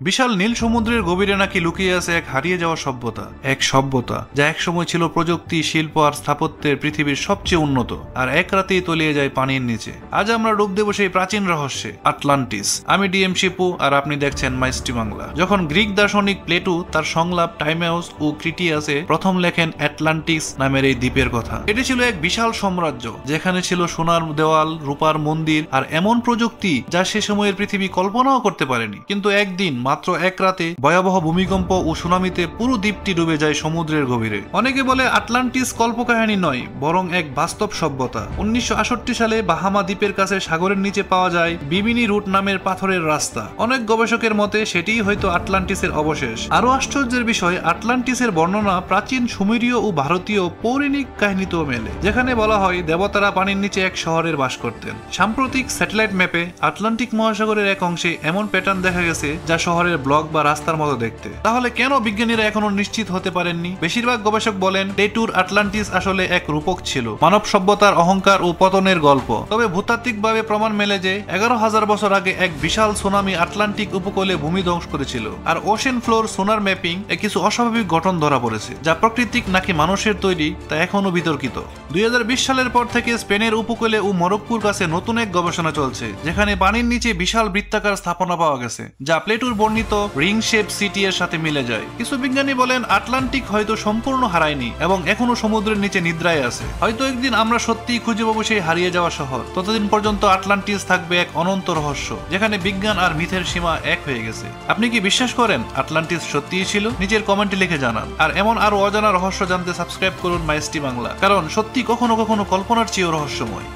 বিশাল নীল সমুদ্রের গভীরে নাকি লুকিয়ে আছে এক হারিয়ে যাওয়া সভ্যতা, এক সভ্যতা যা একসময় ছিল প্রযুক্তি, শিল্প আর স্থাপত্যের পৃথিবীর সবচেয়ে উন্নত, আর এক রাতেই তলিয়ে যায় পানির নিচে। আজ আমরা ডুব দেব সেই প্রাচীন রহস্যে, আটলান্টিস। আমি ডিএম শিপু, আর আপনি দেখছেন মাইস্টি বাংলা। যখন গ্রিক দার্শনিক প্লেটো তার সংলাপ টাইমেউস ও ক্রিটিয়াসে প্রথম লেখেন অ্যাটলান্টিস নামের এই দ্বীপের কথা, এটি ছিল এক বিশাল সাম্রাজ্য যেখানে ছিল সোনার দেওয়াল, রূপার মন্দির আর এমন প্রযুক্তি যা সে সময়ের পৃথিবী কল্পনাও করতে পারেনি। কিন্তু একদিন, মাত্র এক রাতে, ভয়াবহ ভূমিকম্প ও সুনামিতে পুরো দ্বীপটি ডুবে যায় সমুদ্রের গভীরে। অনেকে বলে আটলান্টিস কল্পকাহিনী নয়, বরং এক বাস্তব সভ্যতা। 1968 সালে বাহামা দ্বীপের কাছে সাগরের নিচে পাওয়া যায় বিবিনি রুট নামের পাথরের রাস্তা। অনেক গবেষকের মতে সেটিই হয়তো আটলান্টিসের অবশেষ। আরো আশ্চর্যের বিষয়, আটলান্টিসের বর্ণনা প্রাচীন সুমেরীয় ও ভারতীয় পৌরাণিক কাহিনীতেও মেলে, যেখানে বলা হয় দেবতারা পানির নিচে এক শহরের বাস করতেন। সাম্প্রতিক স্যাটেলাইট ম্যাপে আটলান্টিক মহাসাগরের এক অংশে এমন প্যাটার্ন দেখা গেছে যা শহরের ব্লক বা রাস্তার মতো দেখতে। তাহলে কেন বিজ্ঞানীরা এখনো নিশ্চিত হতে পারেননি? বেশিরভাগ গবেষক বলেন প্লেটোর আটলান্টিস আসলে এক রূপক ছিল, মানব সভ্যতার অহংকার ও পতনের গল্প। তবে ভূতাত্ত্বিকভাবে প্রমাণ মেলে যে 11,000 বছর আগে এক বিশাল সুনামি আটলান্টিক উপকূলে ভূমি ধ্বংস করেছিল। আর ওশেন ফ্লোর সোনার ম্যাপিং এ কিছু অস্বাভাবিক গঠন ধরা পড়েছে, যা প্রাকৃতিক নাকি মানুষের তৈরি তা এখনো বিতর্কিত। 2020 সালের পর থেকে স্পেনের উপকূলে ও মরক্কোর কাছে নতুন এক গবেষণা চলছে, যেখানে পানির নিচে বিশাল বৃত্তাকার স্থাপনা পাওয়া গেছে, যা প্লেটোর বর্ণিত রিং শেপ সিটি এর সাথে মিলে যায়। কিছু বিজ্ঞানী বলেন আটলান্টিক হয়তো সম্পূর্ণ হারায়নি এবং এখনো সমুদ্রের নিচে নিদ্রায় আছে। হয়তো একদিন আমরা সত্যিই খুঁজে পাবো সেই হারিয়ে যাওয়া শহর। ততদিন পর্যন্ত আটলান্টিস থাকবে এক অনন্ত রহস্য, যেখানে বিজ্ঞান আর মিথের সীমা এক হয়ে গেছে। আপনি কি বিশ্বাস করেন আটলান্টিস সত্যিই ছিল? নিজের কমেন্টে লিখে জানান। আর এমন আরো অজানা রহস্য জানতে সাবস্ক্রাইব করুন মাইস্টি বাংলা, কারণ সত্যি কখনো কখনো কল্পনার চেয়েও রহস্যময়।